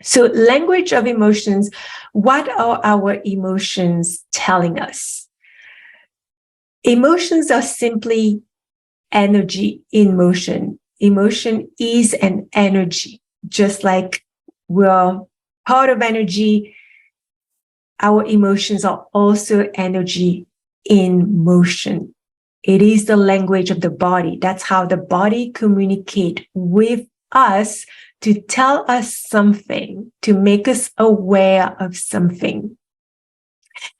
So language of emotions, what are our emotions telling us? Emotions are simply energy in motion. Emotion is an energy, just like we're part of energy. Our emotions are also energy in motion. It is the language of the body. That's how the body communicates with us to tell us something, to make us aware of something.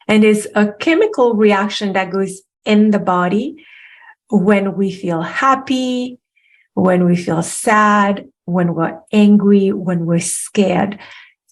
And it's a chemical reaction that goes in the body when we feel happy, when we feel sad, when we're angry, when we're scared.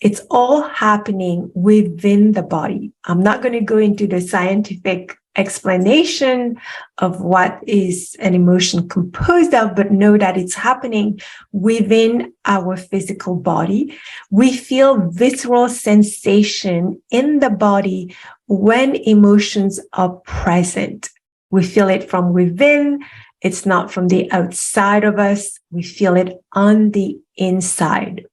It's all happening within the body. I'm not going to go into the scientific explanation of what is an emotion composed of, but know that it's happening within our physical body. We feel visceral sensation in the body when emotions are present. We feel it from within. It's not from the outside of us. We feel it on the inside.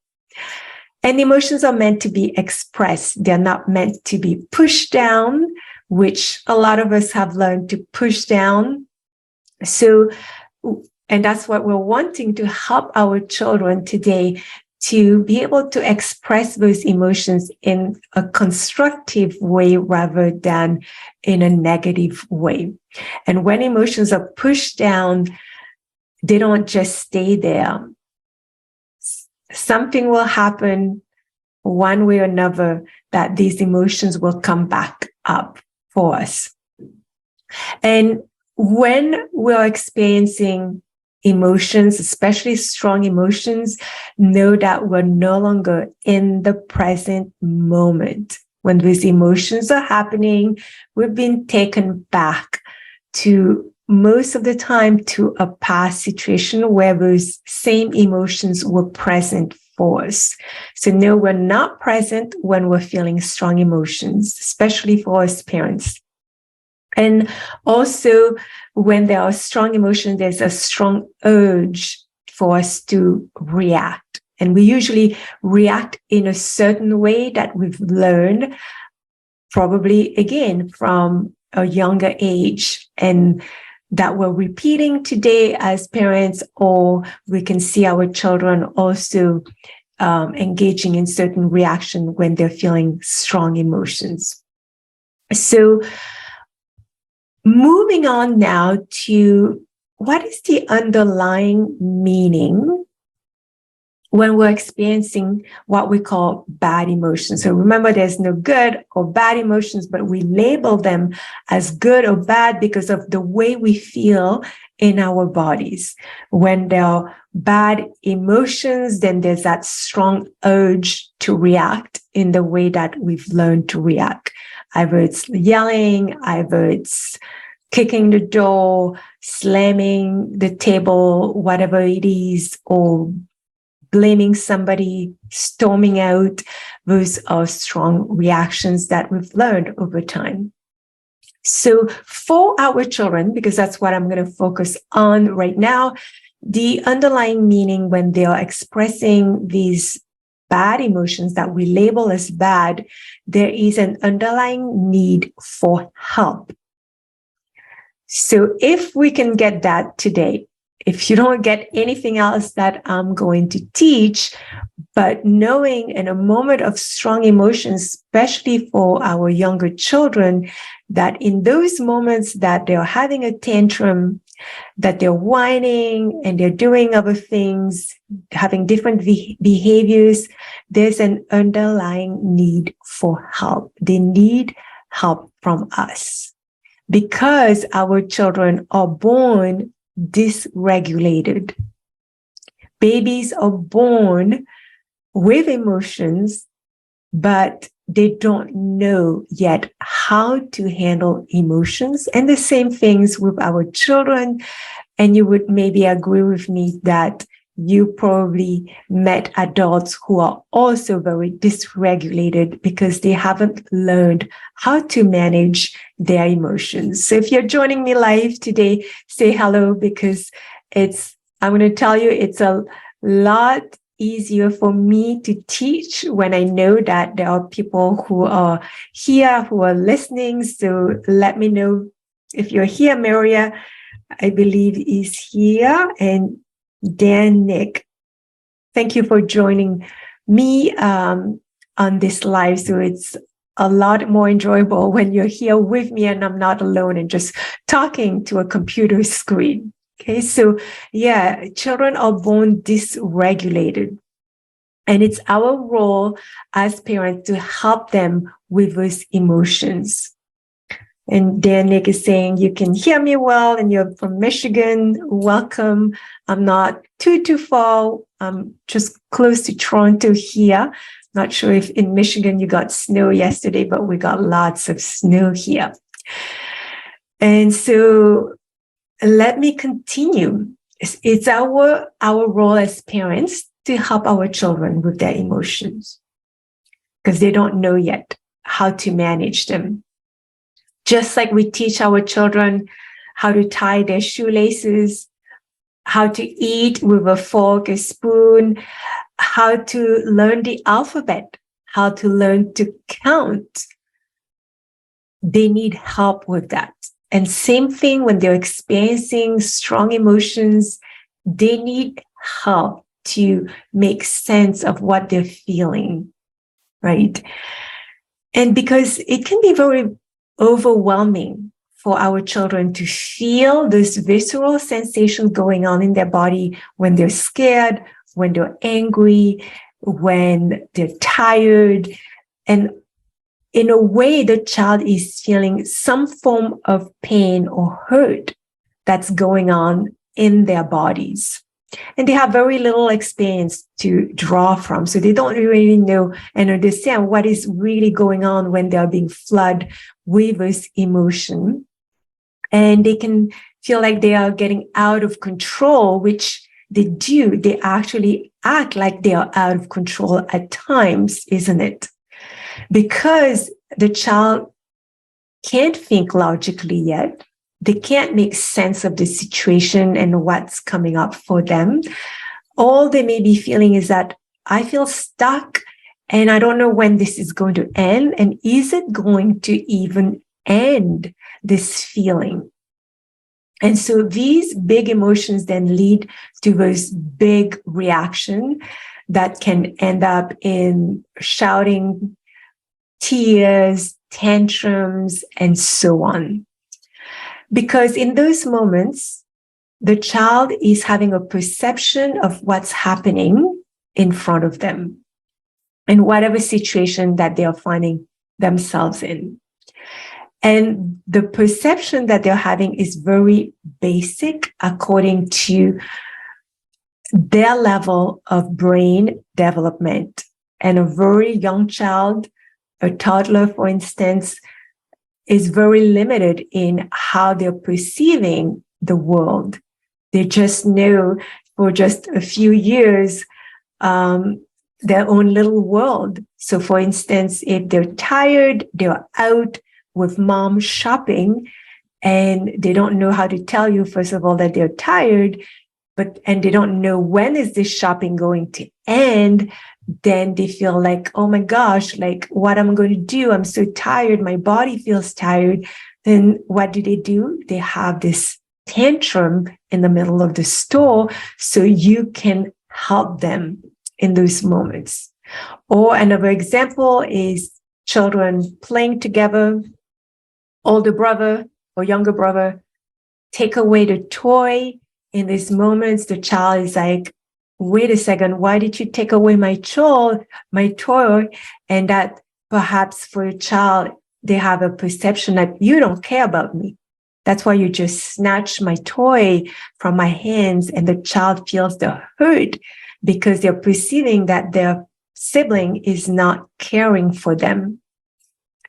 And emotions are meant to be expressed. They're not meant to be pushed down, which a lot of us have learned to push down. So, and that's what we're wanting to help our children today, to be able to express those emotions in a constructive way rather than in a negative way. And when emotions are pushed down, they don't just stay there. Something will happen one way or another that these emotions will come back up for us. And when we're experiencing emotions, especially strong emotions, know that we're no longer in the present moment. When these emotions are happening, we've been taken back to, most of the time, to a past situation where those same emotions were present for us. So no, we're not present when we're feeling strong emotions, especially for us parents. And also, when there are strong emotions, there's a strong urge for us to react. And we usually react in a certain way that we've learned, probably again from a younger age, and that we're repeating today as parents, or we can see our children also engaging in certain reaction when they're feeling strong emotions. So moving on now to what is the underlying meaning when we're experiencing what we call bad emotions. So remember, there's no good or bad emotions, but we label them as good or bad because of the way we feel in our bodies. When there are bad emotions, then there's that strong urge to react in the way that we've learned to react. Either it's yelling, either it's kicking the door, slamming the table, whatever it is, or blaming somebody, storming out. Those are strong reactions that we've learned over time. So for our children, because that's what I'm going to focus on right now, the underlying meaning when they are expressing these bad emotions that we label as bad, there is an underlying need for help. So if we can get that today, if you don't get anything else that I'm going to teach, but knowing in a moment of strong emotions, especially for our younger children, that in those moments that they're having a tantrum, that they're whining and they're doing other things, having different behaviors, there's an underlying need for help. They need help from us because our children are born dysregulated. Babies are born with emotions, but they don't know yet how to handle emotions. And the same things with our children. And you would maybe agree with me that you probably met adults who are also very dysregulated because they haven't learned how to manage their emotions. So if you're joining me live today, say hello, because I'm going to tell you, it's a lot easier for me to teach when I know that there are people who are here, who are listening. So let me know if you're here. Maria, I believe, is here. And Dan, Nick, thank you for joining me on this live. So it's a lot more enjoyable when you're here with me and I'm not alone and just talking to a computer screen. Okay, so yeah, children are born dysregulated. And it's our role as parents to help them with those emotions. And Dan Nick is saying, you can hear me well, and you're from Michigan. Welcome. I'm not too far. I'm just close to Toronto here. Not sure if in Michigan you got snow yesterday, but we got lots of snow here. And so let me continue. It's our role as parents to help our children with their emotions because they don't know yet how to manage them. Just like we teach our children how to tie their shoelaces, how to eat with a fork, a spoon, how to learn the alphabet, how to learn to count. They need help with that. And same thing when they're experiencing strong emotions, they need help to make sense of what they're feeling, right? And because it can be very overwhelming for our children to feel this visceral sensation going on in their body when they're scared, when they're angry, when they're tired. And in a way, the child is feeling some form of pain or hurt that's going on in their bodies. And they have very little experience to draw from. So they don't really know and understand what is really going on when they're being flooded with this emotion. And they can feel like they are getting out of control, which they do. They actually act like they are out of control at times, isn't it? Because the child can't think logically yet. They can't make sense of the situation and what's coming up for them. All they may be feeling is that I feel stuck and I don't know when this is going to end. And is it going to even end, this feeling? And so these big emotions then lead to this big reaction that can end up in shouting, tears, tantrums, and so on. Because in those moments, the child is having a perception of what's happening in front of them in whatever situation that they are finding themselves in. And the perception that they're having is very basic according to their level of brain development. And a very young child, a toddler, for instance, is very limited in how they're perceiving the world. They just know for just a few years their own little world. So for instance, if they're tired, they're out with mom shopping and they don't know how to tell you, first of all, that they're tired, and they don't know when is this shopping going to end, then they feel like, oh my gosh, like what am I going to do? I'm so tired. My body feels tired. Then what do? They have this tantrum in the middle of the store so you can help them in those moments. Or another example is children playing together, older brother or younger brother take away the toy. In these moments, the child is like, wait a second, why did you take away my toy? And that perhaps for a child, they have a perception that you don't care about me. That's why you just snatched my toy from my hands. And the child feels the hurt because they're perceiving that their sibling is not caring for them.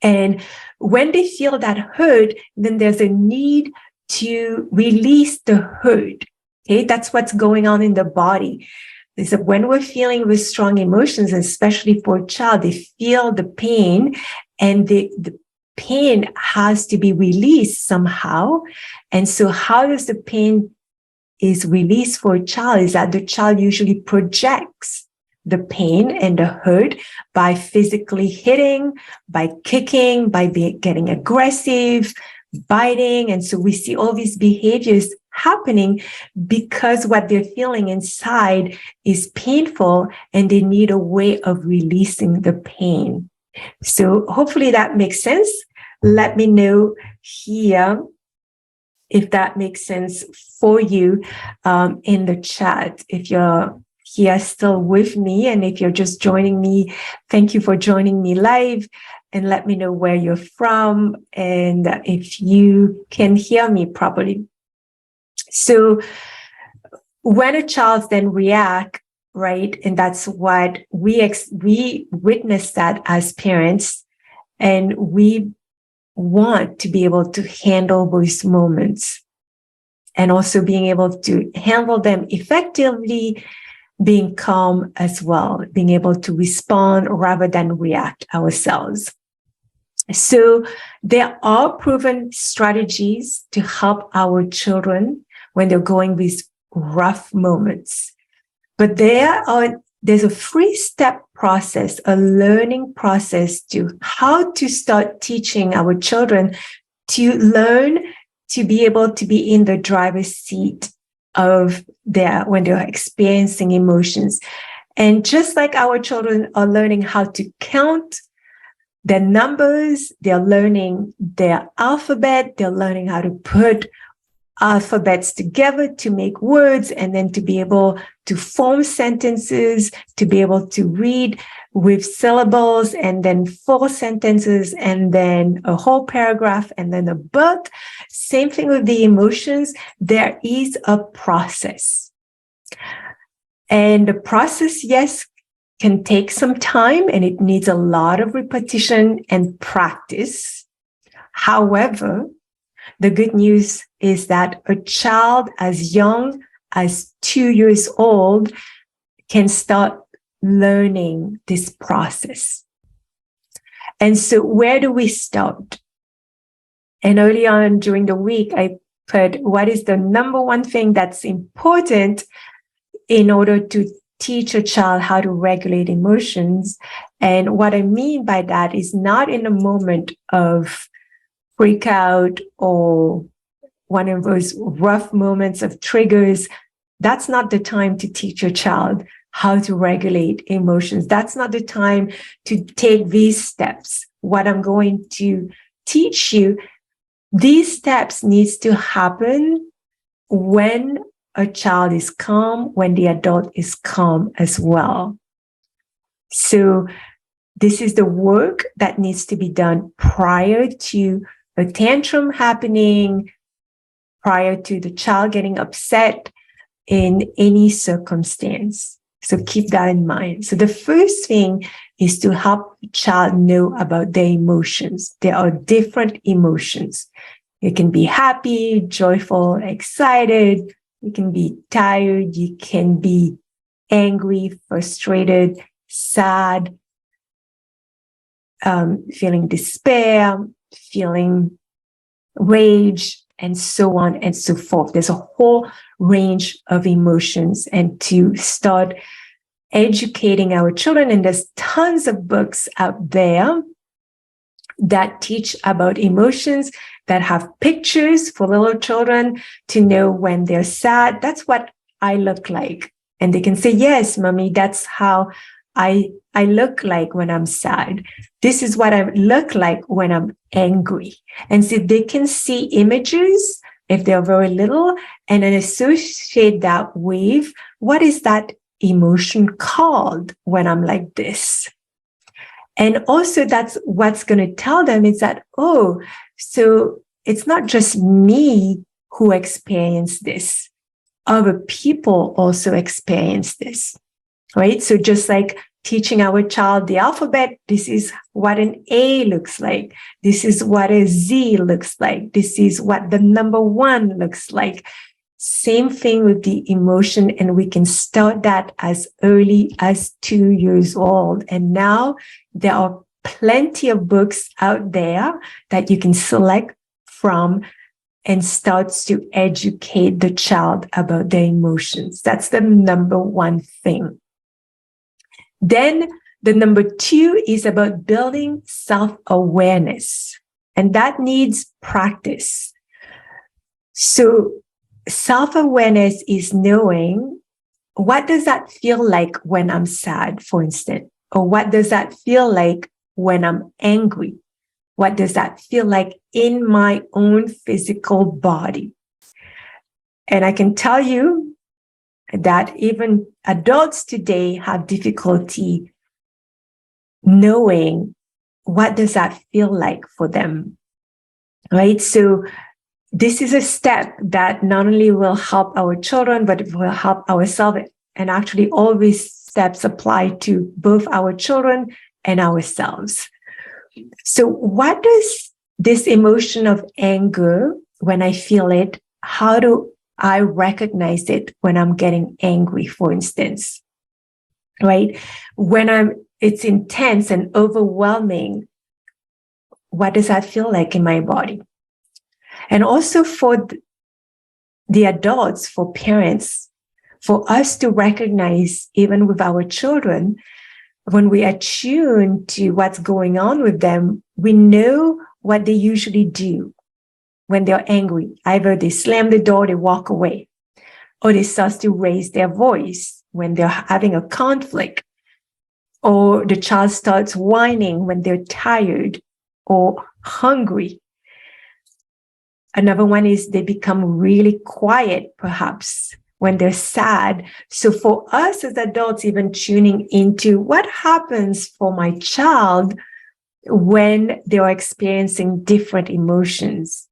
And when they feel that hurt, then there's a need to release the hurt. Okay, that's what's going on in the body. Is that when we're feeling with strong emotions, especially for a child, they feel the pain and the pain has to be released somehow. And so how does the pain is released for a child is that the child usually projects the pain and the hurt by physically hitting, by kicking, by getting aggressive, biting. And so we see all these behaviors happening because what they're feeling inside is painful and they need a way of releasing the pain. So hopefully that makes sense. Let me know here if that makes sense for you in the chat. If you're here still with me, and if you're just joining me, thank you for joining me live, and let me know where you're from and if you can hear me properly. So when a child then react, right, and that's what we witness that as parents, and we want to be able to handle those moments and also being able to handle them effectively, being calm as well, being able to respond rather than react ourselves. So there are proven strategies to help our children when they're going these rough moments. But there's a 3-step process, a learning process to how to start teaching our children to learn to be able to be in the driver's seat of when they're experiencing emotions. And just like our children are learning how to count their numbers, they're learning their alphabet, they're learning how to put alphabets together to make words, and then to be able to form sentences, to be able to read with syllables, and then full sentences, and then a whole paragraph, and then a book. Same thing with the emotions. There is a process. And the process, yes, can take some time, and it needs a lot of repetition and practice. However, the good news is that a child as young as 2 years old can start learning this process. And so where do we start? And early on during the week, I put what is the number one thing that's important in order to teach a child how to regulate emotions. And what I mean by that is not in a moment of freak out or one of those rough moments of triggers. That's not the time to teach your child how to regulate emotions. That's not the time to take these steps. What I'm going to teach you, these steps needs to happen when a child is calm, when the adult is calm as well. So this is the work that needs to be done prior to a tantrum happening, prior to the child getting upset in any circumstance. So keep that in mind. So the first thing is to help the child know about their emotions. There are different emotions. You can be happy, joyful, excited. You can be tired. You can be angry, frustrated, sad, feeling despair, feeling rage, and so on and so forth. There's a whole range of emotions, and to start educating our children, and there's tons of books out there that teach about emotions, that have pictures for little children to know when they're sad. That's what I look like. And they can say, yes, mommy, that's how I look like when I'm sad. This is what I look like when I'm angry. And so they can see images if they're very little, and then associate that with what is that emotion called when I'm like this. And also that's what's going to tell them is that, oh, so it's not just me who experience this. Other people also experience this, right? So just like teaching our child the alphabet, this is what an A looks like. This is what a Z looks like. This is what the number 1 looks like. Same thing with the emotion, and we can start that as early as 2 years old. And now there are plenty of books out there that you can select from and starts to educate the child about their emotions. That's the number one thing. Then the number 2 is about building self-awareness, and that needs practice. So self-awareness is knowing, what does that feel like when I'm sad, for instance? Or what does that feel like when I'm angry? What does that feel like in my own physical body? And I can tell you that even adults today have difficulty knowing what does that feel like for them, right? So this is a step that not only will help our children, but it will help ourselves. And actually, all these steps apply to both our children and ourselves. So what does this emotion of anger, when I feel it, how do I recognize it when I'm getting angry, for instance, right? When it's intense and overwhelming, what does that feel like in my body? And also for the adults, for parents, for us to recognize, even with our children, when we attune to what's going on with them, we know what they usually do when they're angry. Either they slam the door, they walk away, or they start to raise their voice when they're having a conflict, or the child starts whining when they're tired or hungry. Another one is they become really quiet, perhaps, when they're sad. So for us as adults, even tuning into what happens for my child when they're experiencing different emotions,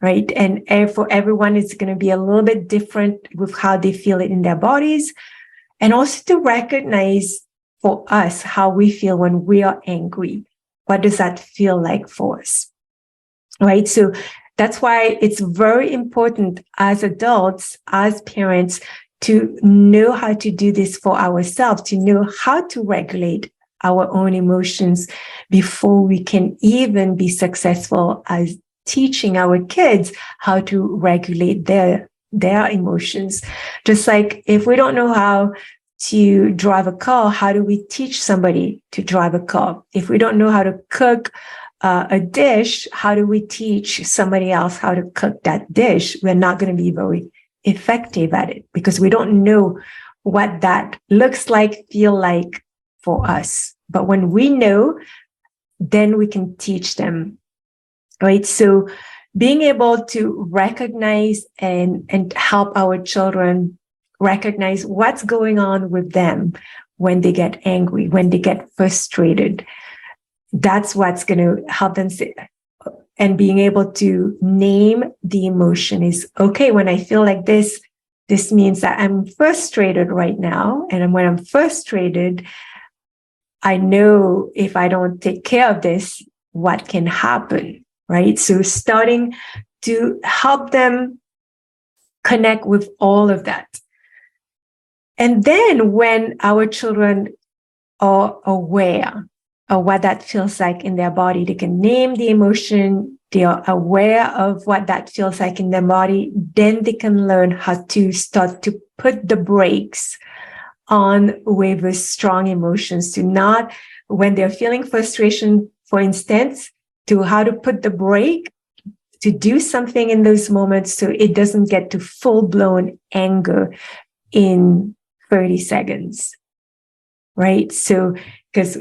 right? And for everyone, it's going to be a little bit different with how they feel it in their bodies. And also to recognize for us how we feel when we are angry. What does that feel like for us, right? So that's why it's very important as adults, as parents, to know how to do this for ourselves, to know how to regulate our own emotions before we can even be successful as teaching our kids how to regulate their emotions. Just like if we don't know how to drive a car, how do we teach somebody to drive a car? If we don't know how to cook a dish, how do we teach somebody else how to cook that dish? We're not going to be very effective at it because we don't know what that looks like, feel like for us. But when we know, then we can teach them, right? So being able to recognize and help our children recognize what's going on with them when they get angry, when they get frustrated. That's what's going to help them say, and being able to name the emotion is, okay, when I feel like this means that I'm frustrated right now. And when I'm frustrated, I know if I don't take care of this, what can happen, right? So starting to help them connect with all of that. And then when our children are aware of what that feels like in their body, they can name the emotion, they are aware of what that feels like in their body, then they can learn how to start to put the brakes on with the strong emotions, to not, when they're feeling frustration, for instance, to how to put the brake, to do something in those moments so it doesn't get to full-blown anger in 30 seconds, right? So, because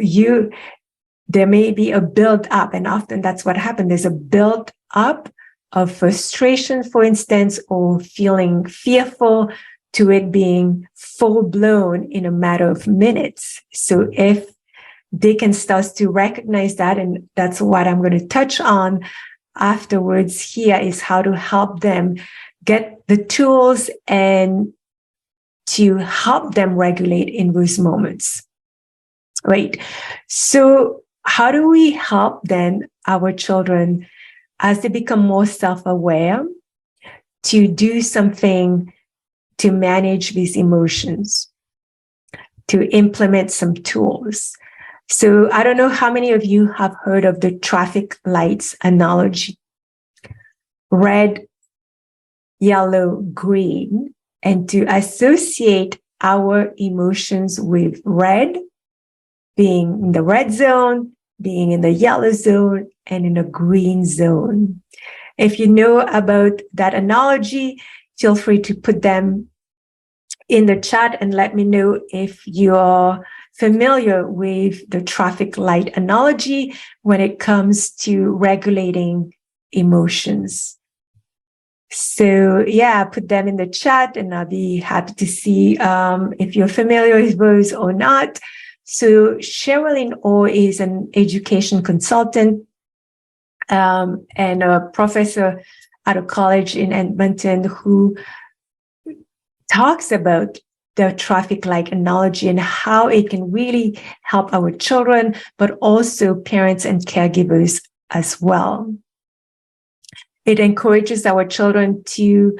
there may be a build up, and often that's what happens. There's a build up of frustration, for instance, or feeling fearful, to it being full blown in a matter of minutes. So if they can start to recognize that, and that's what I'm going to touch on afterwards here, is how to help them get the tools and to help them regulate in those moments, right? So how do we help then our children as they become more self-aware to do something to manage these emotions, to implement some tools? So I don't know how many of you have heard of the traffic lights analogy: red, yellow, green, and to associate our emotions with red, being in the red zone, being in the yellow zone, and in the green zone. If you know about that analogy, feel free to put them in the chat and let me know if you're familiar with the traffic light analogy when it comes to regulating emotions. So yeah, put them in the chat and I'll be happy to see if you're familiar with those or not. So Sherilyn Orr is an education consultant and a professor at a college in Edmonton who talks about the traffic light analogy and how it can really help our children, but also parents and caregivers as well. It encourages our children to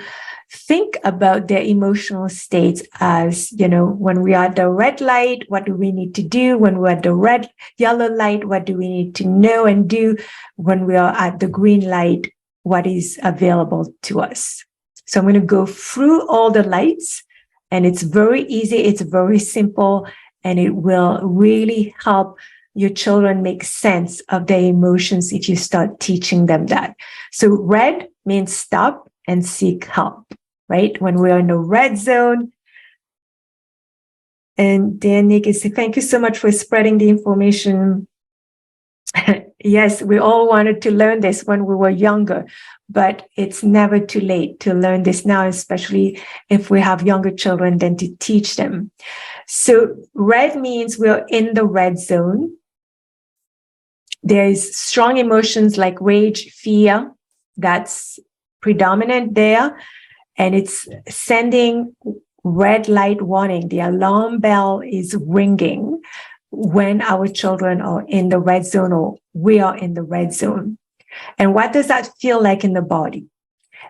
think about their emotional states as, when we are at the red light, what do we need to do? When we're at the yellow light, what do we need to know and do? When we are at the green light, what is available to us? So I'm going to go through all the lights, and it's very easy. It's very simple, and it will really help your children make sense of their emotions if you start teaching them that. So red means stop and seek help, right? When we're in the red zone. And Dan Nick is saying, thank you so much for spreading the information. Yes, we all wanted to learn this when we were younger, but it's never too late to learn this now, especially if we have younger children, than to teach them. So red means we're in the red zone. There's strong emotions like rage, fear, that's predominant there. And it's sending red light warning. The alarm bell is ringing when our children are in the red zone or we are in the red zone. And what does that feel like in the body?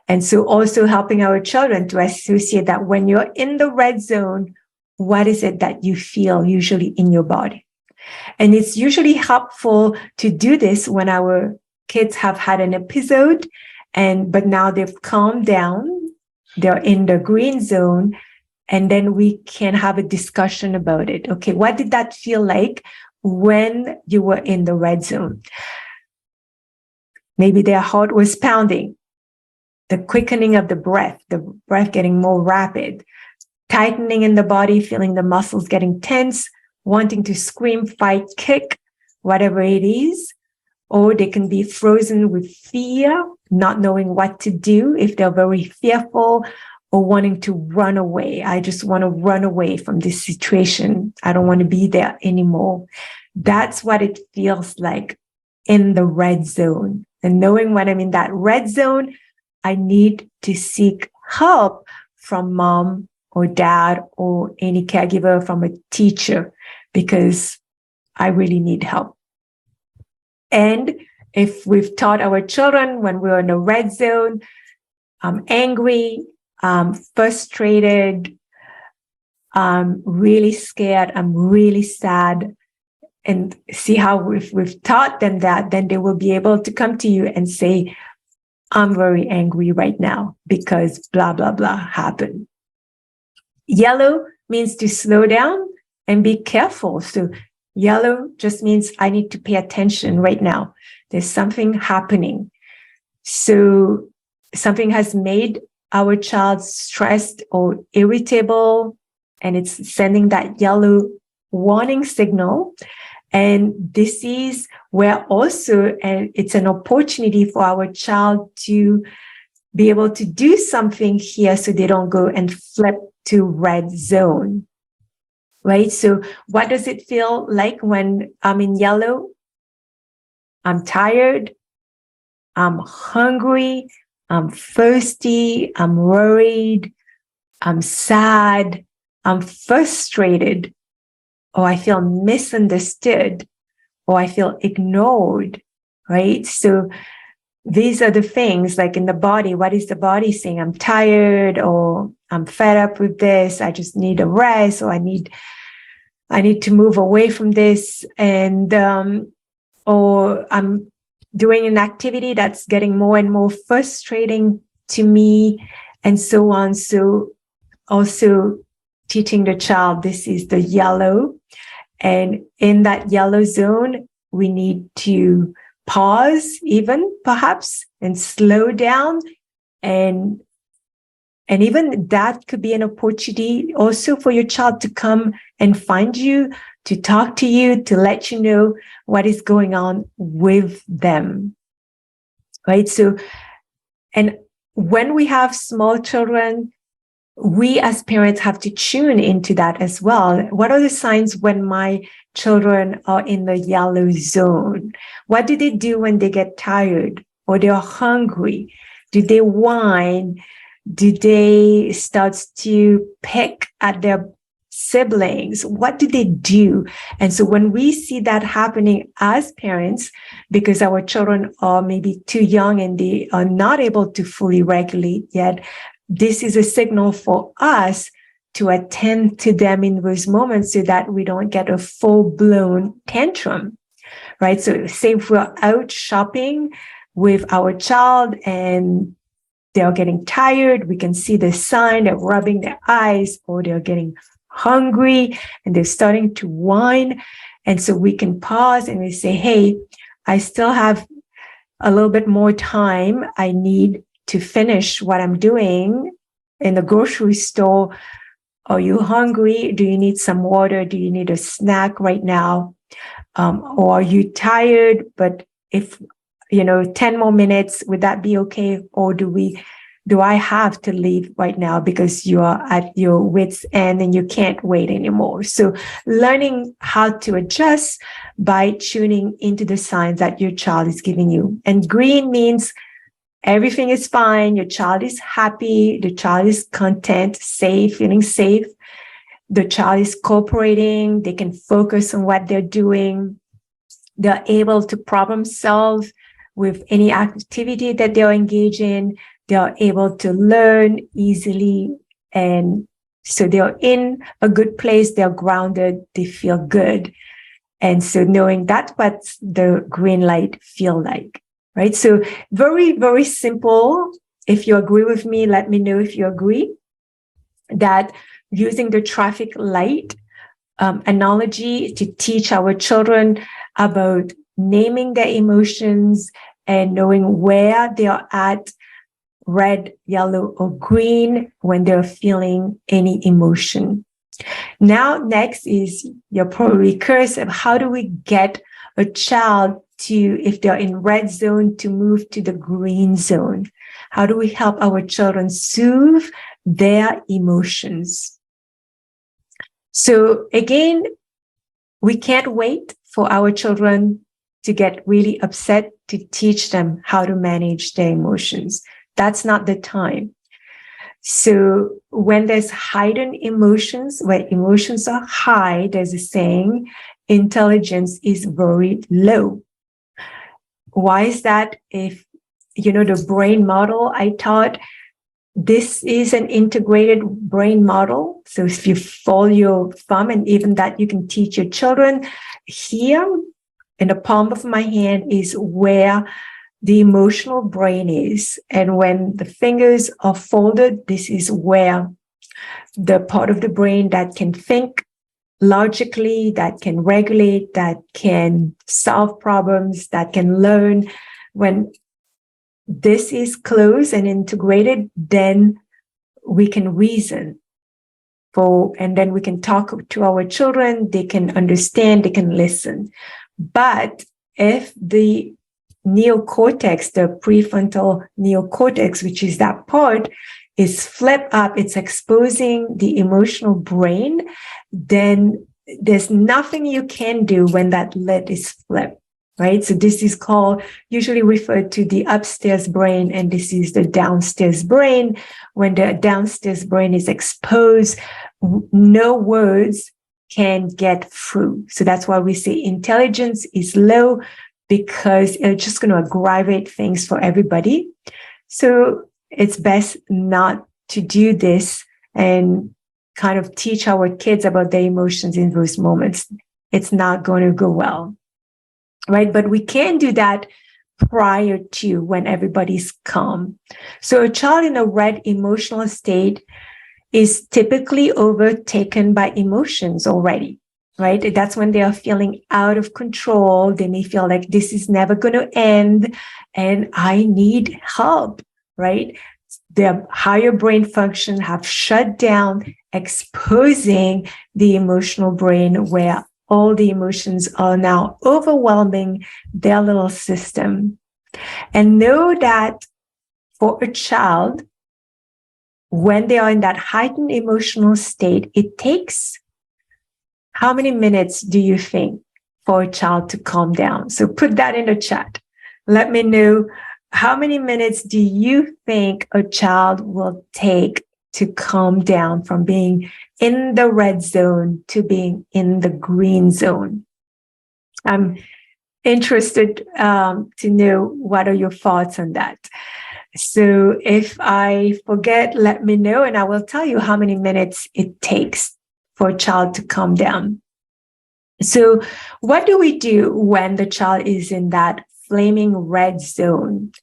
And so also helping our children to associate that when you're in the red zone, what is it that you feel usually in your body? And it's usually helpful to do this when our kids have had an episode but now they've calmed down, they're in the green zone, and then we can have a discussion about it. Okay, what did that feel like when you were in the red zone? Maybe their heart was pounding, the quickening of the breath getting more rapid, tightening in the body, feeling the muscles getting tense, wanting to scream, fight, kick, whatever it is. Or they can be frozen with fear, not knowing what to do if they're very fearful, or wanting to run away. I just want to run away from this situation. I don't want to be there anymore. That's what it feels like in the red zone. And knowing when I'm in that red zone, I need to seek help from mom or dad or any caregiver, from a teacher, because I really need help. And if we've taught our children when we're in a red zone, I'm angry, I'm frustrated, I'm really scared, I'm really sad, and see how if we've taught them that, then they will be able to come to you and say, I'm very angry right now because blah, blah, blah happened. Yellow means to slow down and be careful. So yellow just means I need to pay attention right now. There's something happening. So something has made our child stressed or irritable, and it's sending that yellow warning signal. And this is where also it's an opportunity for our child to be able to do something here so they don't go and flip to red zone. Right? So what does it feel like when I'm in yellow? I'm tired, I'm hungry, I'm thirsty, I'm worried, I'm sad, I'm frustrated, or I feel misunderstood, or I feel ignored, right? So these are the things like in the body. What is the body saying? I'm tired, or I'm fed up with this. I just need a rest, or I need to move away from this. And, or I'm doing an activity that's getting more and more frustrating to me, and so on. So also teaching the child this is the yellow. And in that yellow zone, we need to pause even perhaps and slow down. And even that could be an opportunity also for your child to come and find you, to talk to you, to let you know what is going on with them. Right? So, and when we have small children, we as parents have to tune into that as well. What are the signs when my children are in the yellow zone? What do they do when they get tired or they're hungry? Do they whine? Do they start to pick at their siblings? What do they do? And so when we see that happening as parents, because our children are maybe too young and they are not able to fully regulate yet, this is a signal for us to attend to them in those moments so that we don't get a full-blown tantrum, right? So say if we're out shopping with our child and they're getting tired, we can see the sign of rubbing their eyes, or they're getting hungry and they're starting to whine. And so we can pause and we say, hey, I still have a little bit more time. I need to finish what I'm doing in the grocery store. Are you hungry? Do you need some water? Do you need a snack right now? Or are you tired? But if 10 more minutes, would that be okay? Or do I have to leave right now because you are at your wit's end and you can't wait anymore? So learning how to adjust by tuning into the signs that your child is giving you. And green means everything is fine. Your child is happy. The child is content, safe, feeling safe. The child is cooperating. They can focus on what they're doing. They're able to problem solve with any activity that they're engaged in. They're able to learn easily. And so they're in a good place. They're grounded. They feel good. And so knowing that's what the green light feel like, right? So very, very simple. If you agree with me, let me know if you agree that using the traffic light analogy to teach our children about naming their emotions and knowing where they are at, red, yellow, or green, when they're feeling any emotion. Now, next is you're probably curious of how do we get a child to, if they're in red zone, to move to the green zone? How do we help our children soothe their emotions? So again, we can't wait for our children to get really upset to teach them how to manage their emotions. That's not the time. So when there's heightened emotions, where emotions are high, there's a saying, intelligence is very low. Why is that? If, the brain model I taught, this is an integrated brain model. So if you follow your thumb, and even that you can teach your children, here in the palm of my hand is where the emotional brain is. And when the fingers are folded, this is where the part of the brain that can think logically, that can regulate, that can solve problems, that can learn. When this is close and integrated, then we can reason and then we can talk to our children. They can understand, they can listen. But if the neocortex, the prefrontal neocortex, which is that part, is flipped up, it's exposing the emotional brain, then there's nothing you can do when that lid is flipped. Right? So this is usually referred to the upstairs brain, and this is the downstairs brain. When the downstairs brain is exposed, no words can get through. So that's why we say intelligence is low, because it's just going to aggravate things for everybody. So it's best not to do this and kind of teach our kids about their emotions in those moments. It's not going to go well. Right? But we can do that prior to, when everybody's calm. So a child in a red emotional state is typically overtaken by emotions already, right? That's when they are feeling out of control. They may feel like this is never going to end and I need help, right? Their higher brain function have shut down, exposing the emotional brain where all the emotions are now overwhelming their little system. And know that for a child, when they are in that heightened emotional state, it takes how many minutes do you think for a child to calm down? So put that in the chat. Let me know, how many minutes do you think a child will take to calm down from being in the red zone to being in the green zone? I'm interested to know, what are your thoughts on that? So if I forget, let me know, and I will tell you how many minutes it takes for a child to calm down. So what do we do when the child is in that flaming red zone?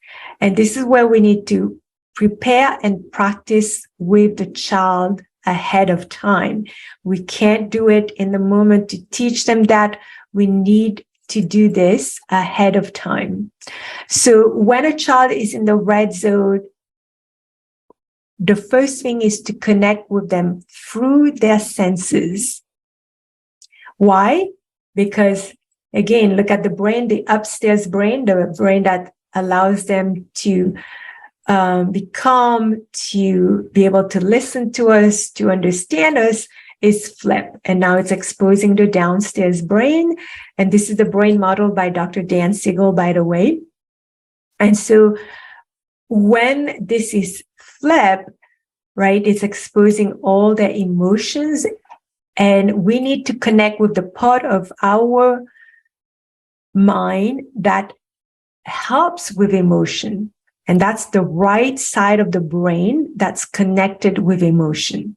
And this is where we need to prepare and practice with the child ahead of time. We can't do it in the moment to teach them that. We need to do this ahead of time. So when a child is in the red zone, the first thing is to connect with them through their senses. Why? Because again, look at the brain, the upstairs brain, the brain that allows them to be calm, to be able to listen to us, to understand us, is flip. And now it's exposing the downstairs brain. And this is the brain model by Dr. Dan Siegel, by the way. And so when this is flip, right, it's exposing all their emotions. And we need to connect with the part of our mind that helps with emotion. And that's the right side of the brain that's connected with emotion.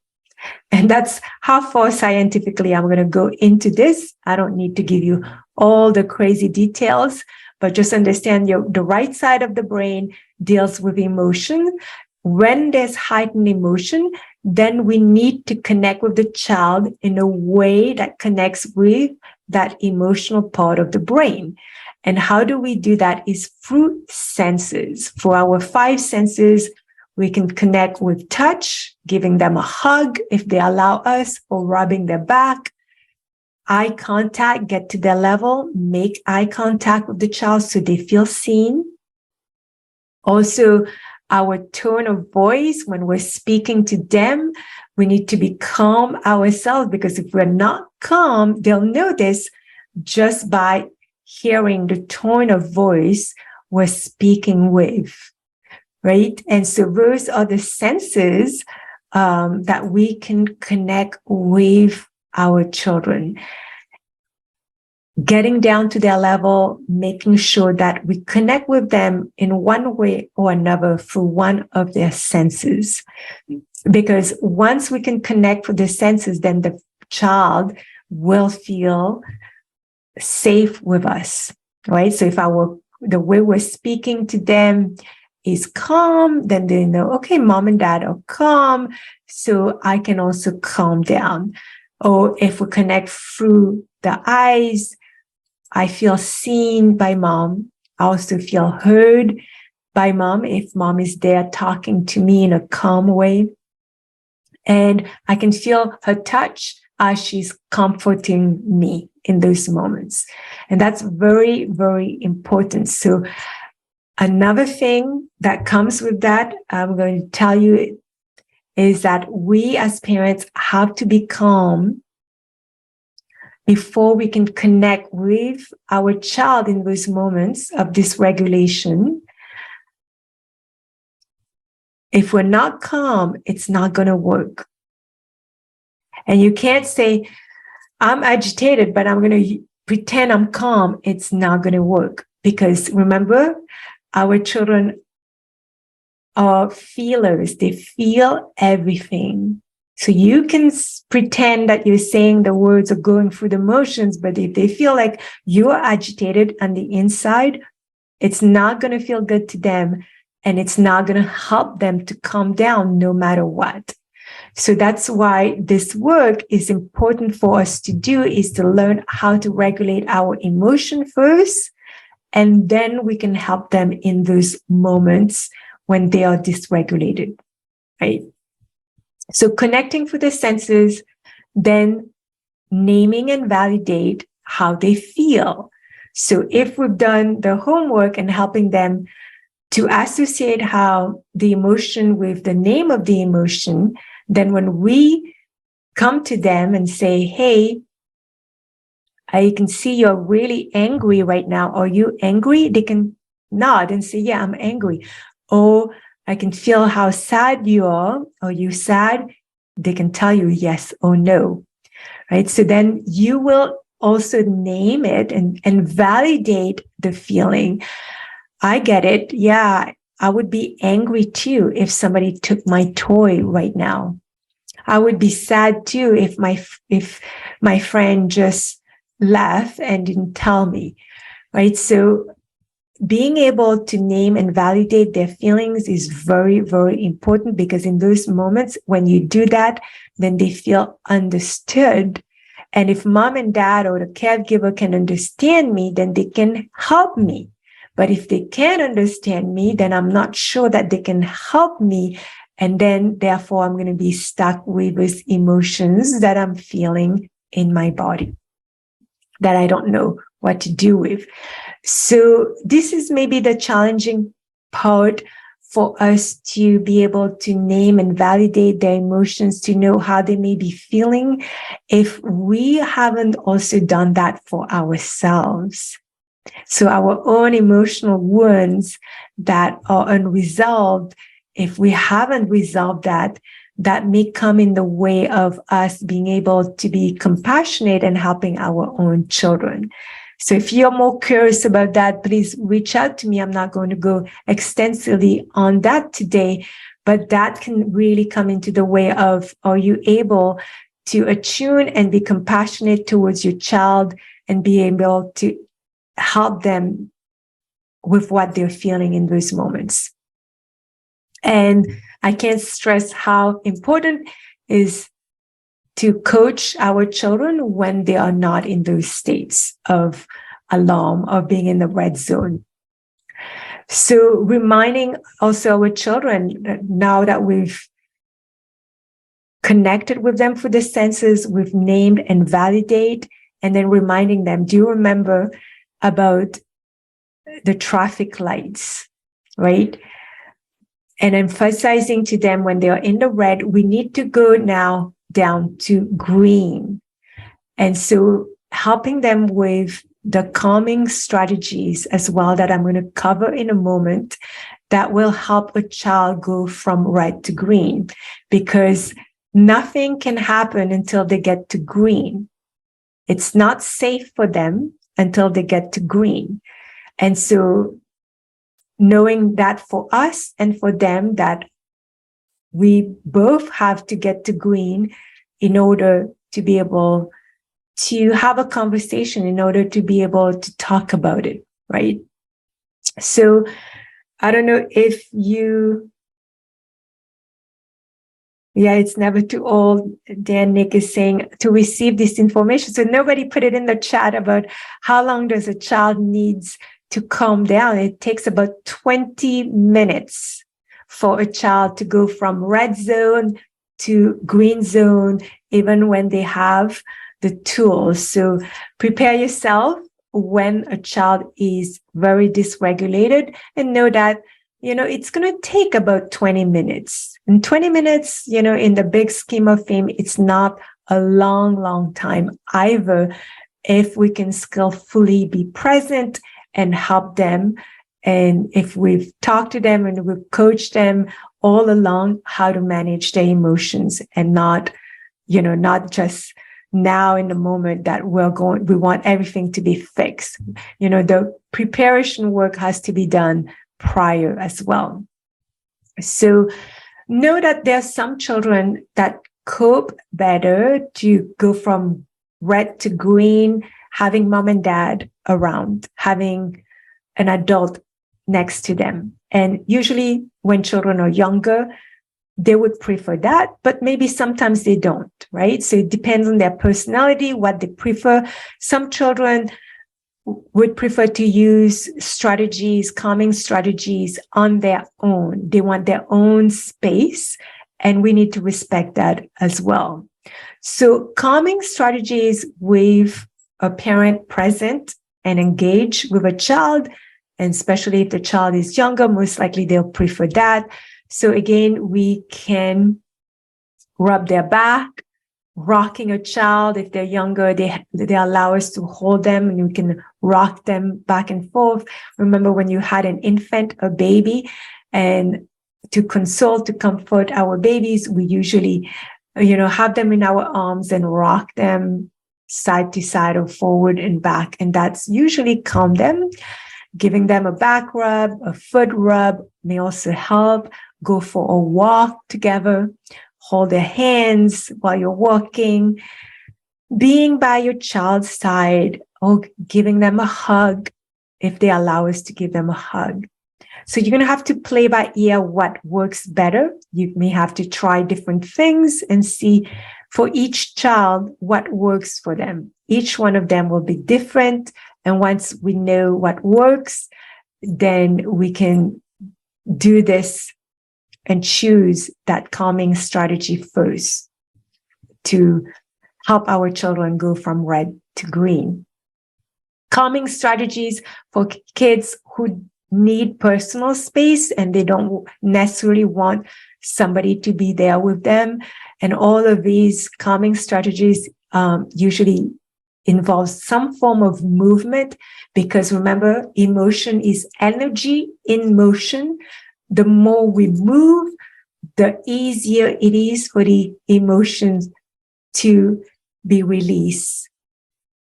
And that's how far scientifically I'm going to go into this. I don't need to give you all the crazy details, but just understand the right side of the brain deals with emotion. When there's heightened emotion, then we need to connect with the child in a way that connects with that emotional part of the brain. And how do we do that is through senses. For our 5 senses, we can connect with touch, giving them a hug if they allow us, or rubbing their back. Eye contact, get to their level, make eye contact with the child so they feel seen. Also, our tone of voice when we're speaking to them, we need to be calm ourselves, because if we're not calm, they'll notice just by hearing the tone of voice we're speaking with. Right? And so those are the senses that we can connect with our children. Getting down to their level, making sure that we connect with them in one way or another through one of their senses. Because once we can connect with the senses, then the child will feel safe with us, right? So if the way we're speaking to them is calm, then they know, okay, mom and dad are calm, so I can also calm down. Or if we connect through the eyes, I feel seen by mom. I also feel heard by mom if mom is there talking to me in a calm way. And I can feel her touch as she's comforting me in those moments. And that's very, very important. So another thing that comes with that, I'm going to tell you, is that we as parents have to be calm before we can connect with our child in those moments of dysregulation. If we're not calm, it's not going to work. And you can't say, I'm agitated, but I'm going to pretend I'm calm. It's not going to work. Because remember, our children are feelers. They feel everything. So you can pretend that you're saying the words or going through the motions, but if they feel like you're agitated on the inside, it's not going to feel good to them, and it's not going to help them to calm down no matter what. So that's why this work is important for us to do, is to learn how to regulate our emotion first, and then we can help them in those moments when they are dysregulated, right? So connecting with the senses, then naming and validate how they feel. So if we've done the homework and helping them to associate how the emotion with the name of the emotion, then when we come to them and say, hey, I can see you're really angry right now. Are you angry? They can nod and say, yeah, I'm angry. Or I can feel how sad you are. Are you sad? They can tell you yes or no, right? So then you will also name it and validate the feeling. I get it. Yeah, I would be angry too if somebody took my toy right now. I would be sad too if my friend just left and didn't tell me, right? So being able to name and validate their feelings is very, very important, because in those moments when you do that, then they feel understood. And if mom and dad or the caregiver can understand me, then they can help me. But if they can't understand me, then I'm not sure that they can help me. And then therefore I'm going to be stuck with those emotions that I'm feeling in my body that I don't know what to do with. So this is maybe the challenging part for us, to be able to name and validate their emotions, to know how they may be feeling, if we haven't also done that for ourselves. So our own emotional wounds that are unresolved, if we haven't resolved that, that may come in the way of us being able to be compassionate and helping our own children. So if you're more curious about that, please reach out to me. I'm not going to go extensively on that today, but that can really come into the way of, are you able to attune and be compassionate towards your child and be able to help them with what they're feeling in those moments. And I can't stress how important is to coach our children when they are not in those states of alarm or being in the red zone. So reminding also our children that now that we've connected with them through the senses, we've named and validate, and then reminding them, do you remember about the traffic lights, right? And emphasizing to them when they are in the red, we need to go now down to green. And so helping them with the calming strategies as well that I'm going to cover in a moment, that will help a child go from red to green, because nothing can happen until they get to green. It's not safe for them until they get to green. And so knowing that for us and for them, that we both have to get to green in order to be able to have a conversation, in order to be able to talk about it, right? So I don't know if you, it's never too old. Dan Nick is saying to receive this information. So nobody put it in the chat about how long does a child needs to calm down. It takes about 20 minutes for a child to go from red zone to green zone, even when they have the tools. So prepare yourself when a child is very dysregulated, and know that, it's going to take about 20 minutes. And 20 minutes, in the big scheme of things, it's not a long, long time either, if we can skillfully be present and help them. And if we've talked to them and we've coached them all along how to manage their emotions, and not just now in the moment that we want everything to be fixed. The preparation work has to be done prior as well. So know that there are some children that cope better to go from red to green, having mom and dad around, having an adult next to them. And usually when children are younger, they would prefer that, but maybe sometimes they don't, right? So it depends on their personality, what they prefer. Some children would prefer to use strategies, calming strategies on their own. They want their own space, and we need to respect that as well. So calming strategies with a parent present and engaged with a child, and especially if the child is younger, most likely they'll prefer that. So again, we can rub their back, rocking a child. If they're younger, they allow us to hold them and we can rock them back and forth. Remember when you had an infant, a baby, and to console, to comfort our babies, we usually, have them in our arms and rock them side to side or forward and back. And that's usually calm them. Giving them a back rub, a foot rub may also help. Go for a walk together. Hold their hands while you're walking. Being by your child's side or giving them a hug if they allow us to give them a hug. So you're going to have to play by ear what works better. You may have to try different things and see for each child what works for them. Each one of them will be different. And once we know what works, then we can do this and choose that calming strategy first to help our children go from red to green. Calming strategies for kids who need personal space and they don't necessarily want somebody to be there with them. And all of these calming strategies usually involves some form of movement, because remember, emotion is energy in motion. The more we move, the easier it is for the emotions to be released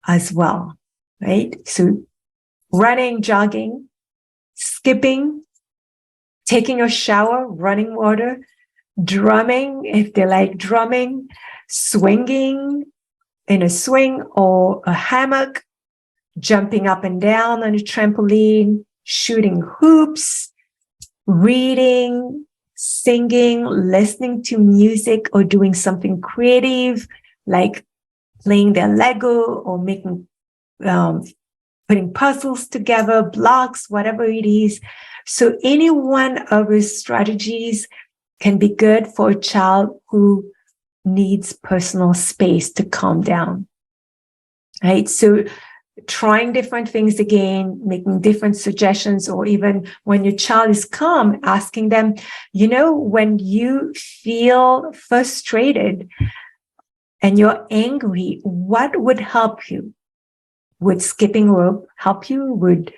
as well, right? So running, jogging, skipping, taking a shower, running water, drumming, if they like drumming, swinging in a swing or a hammock, jumping up and down on a trampoline, shooting hoops, reading, singing, listening to music, or doing something creative like playing their Lego or making, putting puzzles together, blocks, whatever it is. So any one of those strategies can be good for a child who needs personal space to calm down, right? So trying different things again, making different suggestions, or even when your child is calm, asking them, when you feel frustrated and you're angry, what would help you? Would skipping rope help you? Would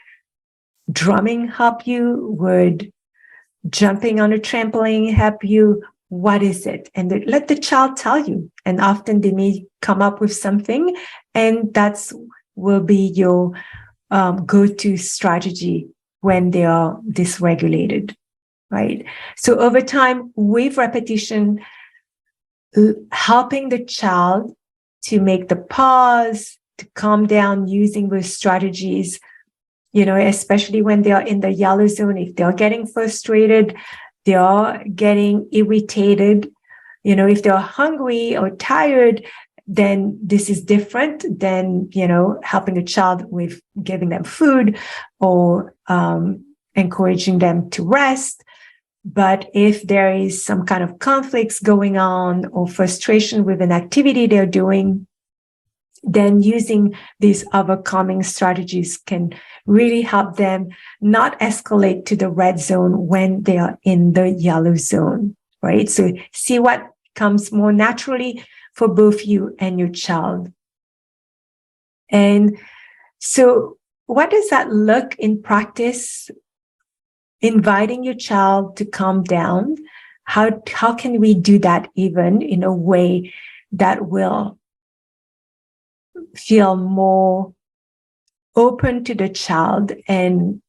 drumming help you? Would jumping on a trampoline help you? What is it? And let the child tell you. And often they may come up with something, and that's will be your go-to strategy when they are dysregulated, right? So over time, with repetition, helping the child to make the pause, to calm down using those strategies, especially when they are in the yellow zone, if they're getting frustrated, they are getting irritated, if they're hungry or tired, then this is different than, helping a child with giving them food or encouraging them to rest. But if there is some kind of conflicts going on or frustration with an activity they're doing, then using these other calming strategies can really help them not escalate to the red zone when they are in the yellow zone, right? So see what comes more naturally for both you and your child. And so what does that look in practice? Inviting your child to calm down. How can we do that even in a way that will feel more open to the child, and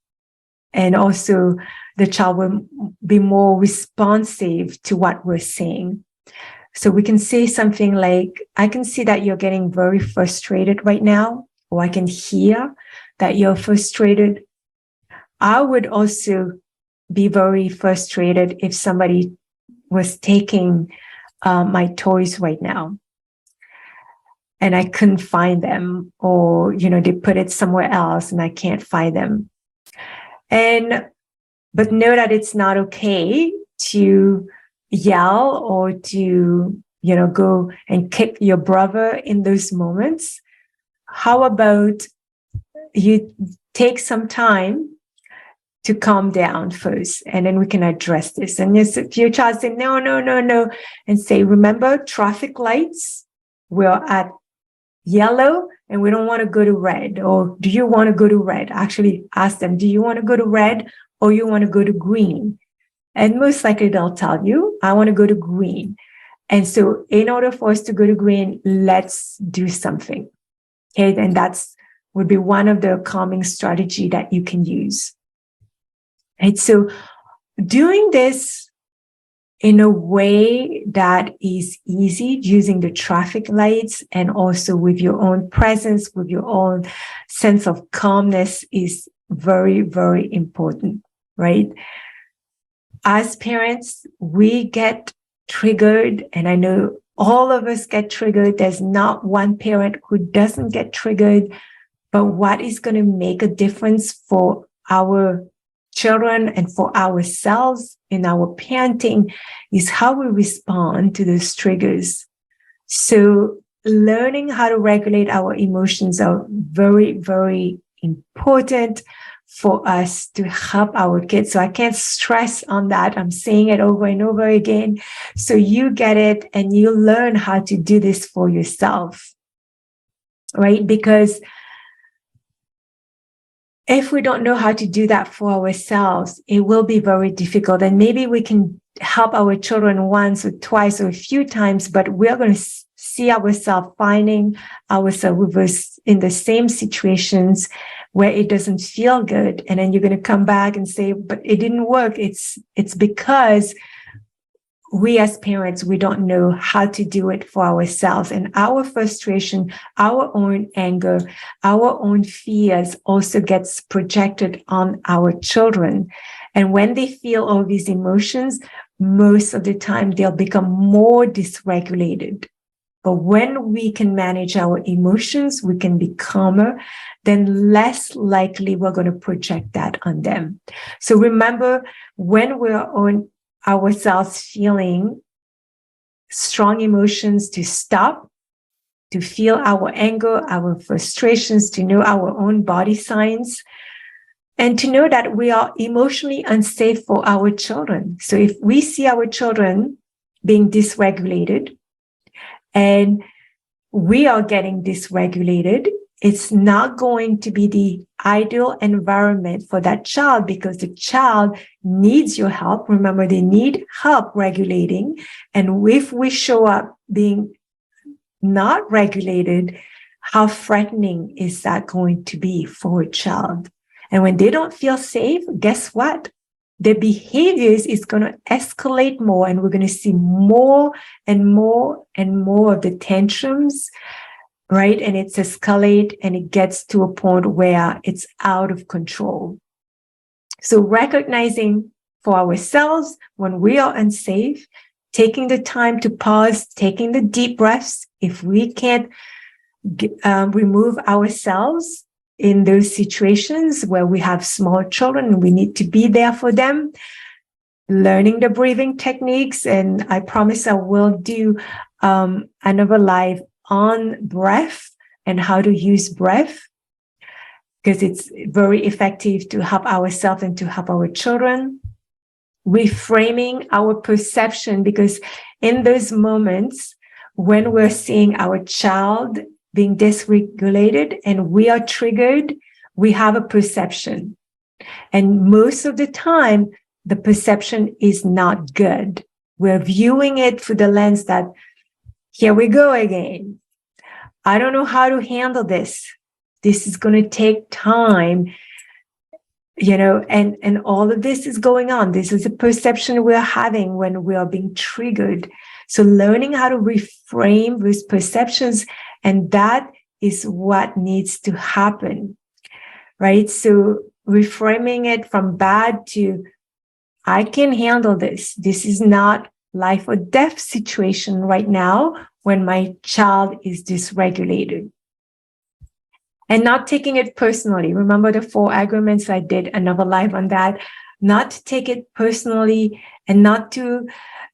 also the child will be more responsive to what we're saying? So we can say something like, I can see that you're getting very frustrated right now, or I can hear that you're frustrated. I would also be very frustrated if somebody was taking my toys right now, and I couldn't find them, or, they put it somewhere else and I can't find them. But know that it's not okay to yell or to, go and kick your brother in those moments. How about you take some time to calm down first, and then we can address this. And if your child say, no, and say, remember, traffic lights, we're at yellow and we don't want to go to red. Or do you want to go to red? Actually ask them, do you want to go to red or you want to go to green? And most likely they'll tell you, I want to go to green. And so in order for us to go to green, let's do something. Okay, and that's would be one of the calming strategy that you can use. And so doing this in a way that is easy, using the traffic lights and also with your own presence, with your own sense of calmness, is very, very important, right? As parents, we get triggered, and I know all of us get triggered. There's not one parent who doesn't get triggered, but what is going to make a difference for our children and for ourselves in our parenting is how we respond to those triggers. So learning how to regulate our emotions are very, very important for us to help our kids. So I can't stress on that. I'm saying it over and over again. So you get it and you learn how to do this for yourself, right? Because if we don't know how to do that for ourselves, it will be very difficult. And maybe we can help our children once or twice or a few times, but we're going to see ourselves finding ourselves in the same situations where it doesn't feel good. And then you're going to come back and say, but it didn't work. It's because we as parents, we don't know how to do it for ourselves. And our frustration, our own anger, our own fears also gets projected on our children. And when they feel all these emotions, most of the time they'll become more dysregulated. But when we can manage our emotions, we can be calmer, then less likely we're going to project that on them. So remember, when we're on ourselves feeling strong emotions, to stop, to feel our anger, our frustrations, to know our own body signs, and to know that we are emotionally unsafe for our children. So if we see our children being dysregulated and we are getting dysregulated, it's not going to be the ideal environment for that child, because the child needs your help. Remember, they need help regulating. And if we show up being not regulated, how threatening is that going to be for a child? And when they don't feel safe, guess what? Their behaviors is going to escalate more, and we're going to see more and more and more of the tantrums, right? And it's escalate and it gets to a point where it's out of control. So recognizing for ourselves when we are unsafe, taking the time to pause, taking the deep breaths. If we can't remove ourselves in those situations where we have small children and we need to be there for them, learning the breathing techniques. And I promise I will do another live on breath and how to use breath, because it's very effective to help ourselves and to help our children. Reframing our perception, because in those moments when we're seeing our child being dysregulated and we are triggered, we have a perception. And most of the time, the perception is not good. We're viewing it through the lens that, here we go again. I don't know how to handle this. This is going to take time, and all of this is going on. This is a perception we're having when we are being triggered. So learning how to reframe those perceptions, and that is what needs to happen, right? So reframing it from bad to, I can handle this. This is not life or death situation right now when my child is dysregulated. And not taking it personally. Remember the 4 agreements? I did another live on that. Not to take it personally and not to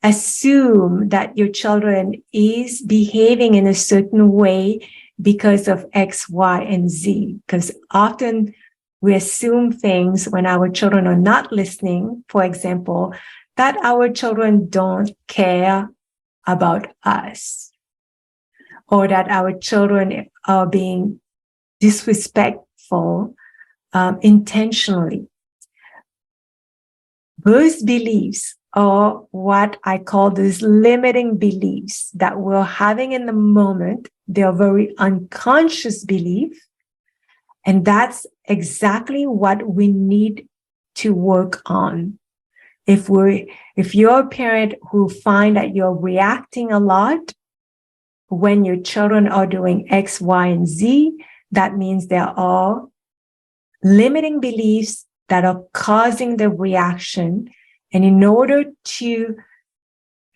assume that your children is behaving in a certain way because of X, Y, and Z. Because often we assume things when our children are not listening, for example, that our children don't care about us, or that our children are being disrespectful intentionally. Those beliefs are what I call those limiting beliefs that we're having in the moment. They're very unconscious beliefs. And that's exactly what we need to work on. If you're a parent who find that you're reacting a lot when your children are doing X, Y, and Z, that means there are limiting beliefs that are causing the reaction. And in order to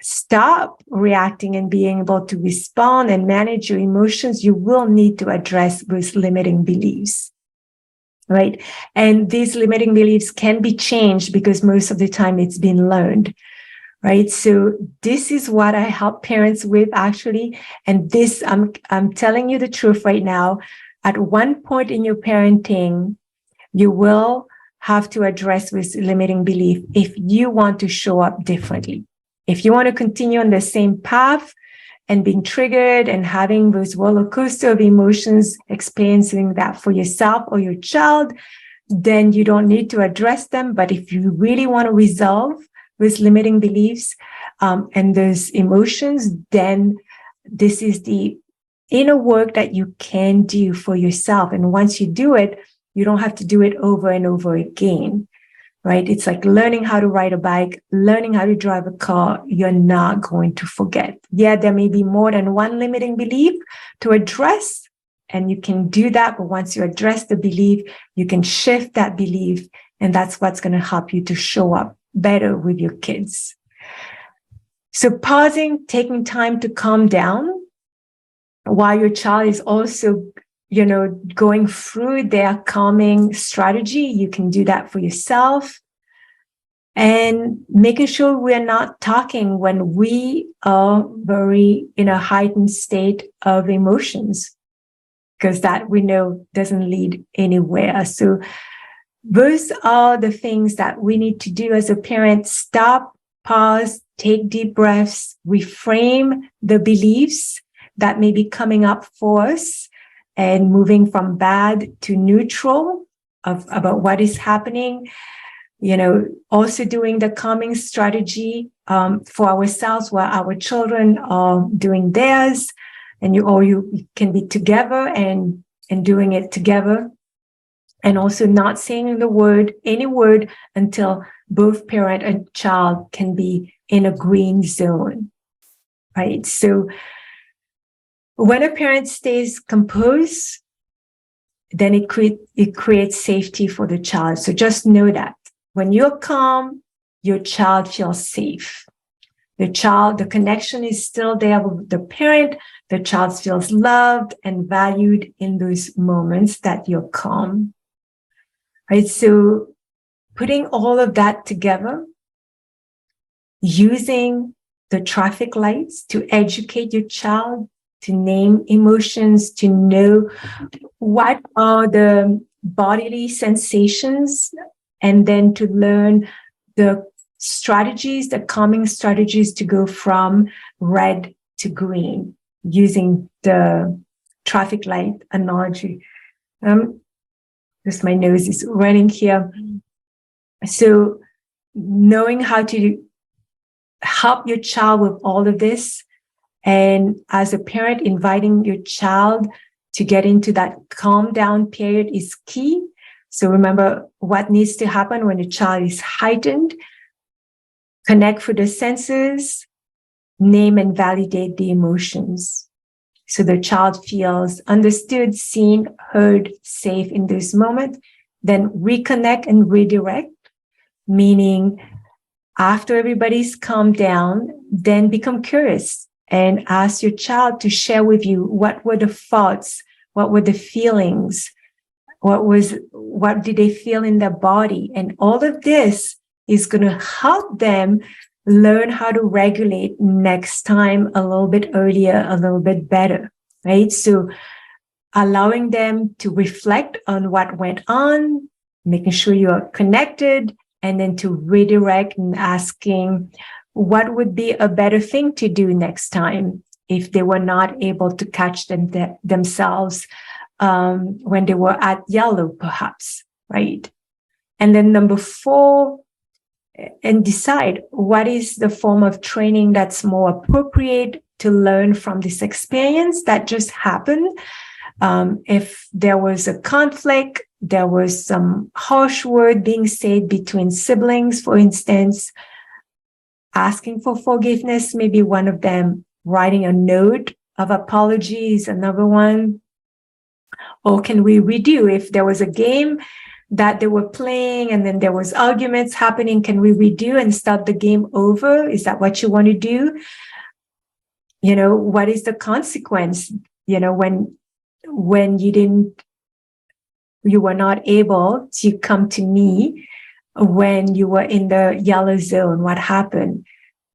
stop reacting and being able to respond and manage your emotions, you will need to address those limiting beliefs, right? And these limiting beliefs can be changed because most of the time it's been learned, right? So this is what I help parents with, actually. And this, I'm telling you the truth right now. At one point in your parenting, you will have to address this limiting belief if you want to show up differently. If you want to continue on the same path and being triggered and having those roller coaster of emotions, experiencing that for yourself or your child, then you don't need to address them. But if you really want to resolve those limiting beliefs and those emotions, then this is the inner work that you can do for yourself. And once you do it, you don't have to do it over and over again, right? It's like learning how to ride a bike, learning how to drive a car. You're not going to forget. Yeah, there may be more than one limiting belief to address, and you can do that. But once you address the belief, you can shift that belief, and that's what's going to help you to show up better with your kids. So pausing, taking time to calm down while your child is also going through their calming strategy. You can do that for yourself. And making sure we're not talking when we are very in a heightened state of emotions, because that we know doesn't lead anywhere. So those are the things that we need to do as a parent. Stop, pause, take deep breaths, reframe the beliefs that may be coming up for us, and moving from bad to neutral about what is happening. Also doing the calming strategy for ourselves while our children are doing theirs, and you can be together and doing it together, and also not saying any word until both parent and child can be in a green zone, right? So when a parent stays composed, then it creates safety for the child. So just know that when you're calm, your child feels safe. The connection is still there with the parent. The child feels loved and valued in those moments that you're calm. Right? So putting all of that together, using the traffic lights to educate your child, to name emotions, to know what are the bodily sensations, and then to learn the strategies, the calming strategies to go from red to green using the traffic light analogy. Just my nose is running here. So knowing how to help your child with all of this, and as a parent, inviting your child to get into that calm down period is key. So remember what needs to happen when the child is heightened. Connect with the senses, name and validate the emotions. So the child feels understood, seen, heard, safe in this moment. Then reconnect and redirect, meaning After everybody's calmed down, then become curious and ask your child to share with you what were the thoughts, what were the feelings, what did they feel in their body. And all of this is going to help them learn how to regulate next time a little bit earlier, a little bit better, right? So allowing them to reflect on what went on, making sure you are connected, and then to redirect and asking what would be a better thing to do next time if they were not able to catch themselves when they were at yellow, perhaps, right? And then number 4, and decide what is the form of training that's more appropriate to learn from this experience that just happened. If there was a conflict, there was some harsh word being said between siblings, for instance, asking for forgiveness, maybe one of them, writing a note of apology is another one. Or can we redo? If there was a game that they were playing and then there was arguments happening, can we redo and start the game over? Is that what you want to do? You know, what is the consequence? You know, when you were not able to come to me when you were in the yellow zone, what happened?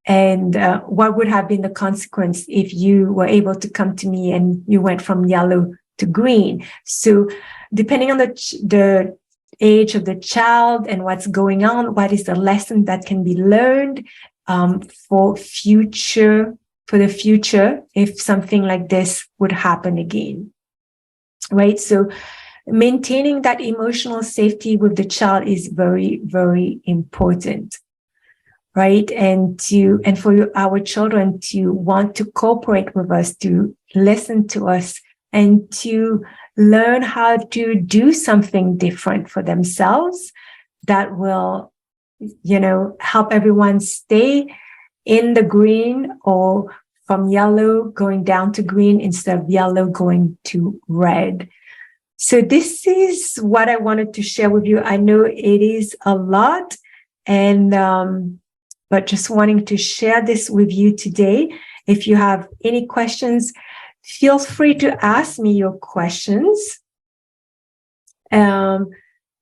And what would have been the consequence if you were able to come to me and you went from yellow to green? So depending on the age of the child and what's going on, what is the lesson that can be learned for the future if something like this would happen again, right? So maintaining that emotional safety with the child is very, very important, right? And for our children to want to cooperate with us, to listen to us, and to learn how to do something different for themselves that will, help everyone stay in the green, or from yellow going down to green instead of yellow going to red. So this is what I wanted to share with you. I know it is a lot, and but just wanting to share this with you today. If you have any questions, feel free to ask me your questions.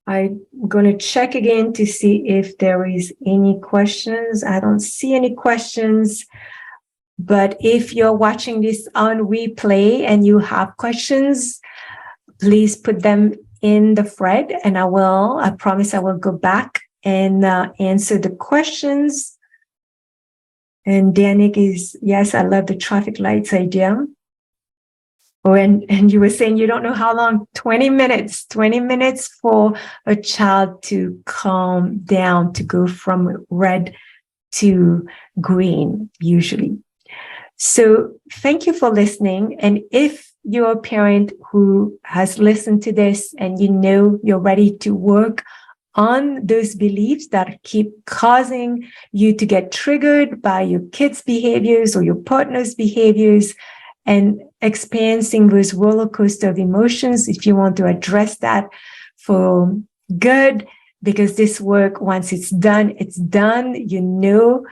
I'm going to check again to see if there is any questions. I don't see any questions. But if you're watching this on replay and you have questions, please put them in the thread, and I promise I will go back and answer the questions. And Danik is, yes, I love the traffic lights idea. Oh, and you were saying you don't know how long, 20 minutes for a child to calm down, to go from red to green, usually. So thank you for listening. And if you're a parent who has listened to this and you're ready to work on those beliefs that keep causing you to get triggered by your kids' behaviors or your partner's behaviors, and experiencing those roller coaster of emotions, if you want to address that for good, because this work, once it's done, you know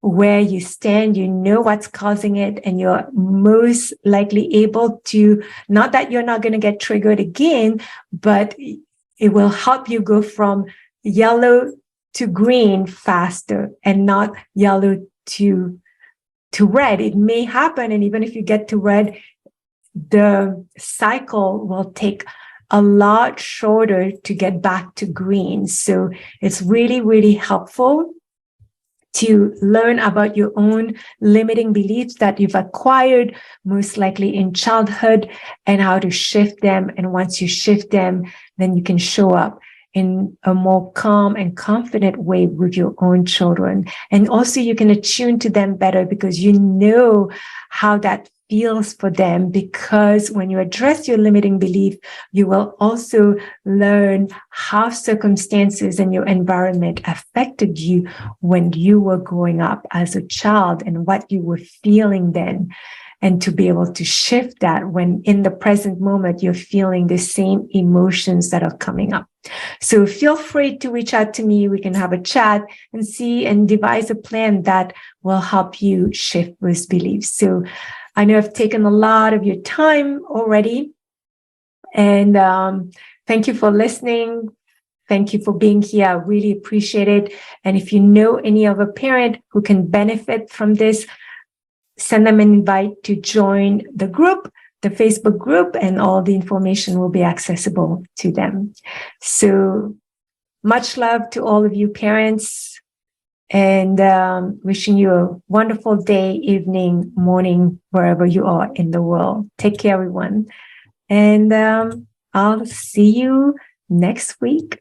where you stand, you know what's causing it, and you're most likely able to, not that you're not going to get triggered again, but it will help you go from yellow to green faster and not yellow to red. It may happen, and even if you get to red, the cycle will take a lot shorter to get back to green. So it's really, really helpful to learn about your own limiting beliefs that you've acquired, most likely in childhood, and how to shift them. And once you shift them, then you can show up in a more calm and confident way with your own children. And also you can attune to them better because you know how that feels for them, because when you address your limiting belief, you will also learn how circumstances and your environment affected you when you were growing up as a child and what you were feeling then. and to be able to shift that when in the present moment you're feeling the same emotions that are coming up. So feel free to reach out to me. We can have a chat and see and devise a plan that will help you shift those beliefs. So I know I've taken a lot of your time already. And thank you for listening. Thank you for being here. I really appreciate it. And if you know any other parent who can benefit from this, send them an invite to join the group, the Facebook group, and all the information will be accessible to them. So much love to all of you parents, and wishing you a wonderful day, evening, morning, wherever you are in the world. Take care, everyone. And I'll see you next week.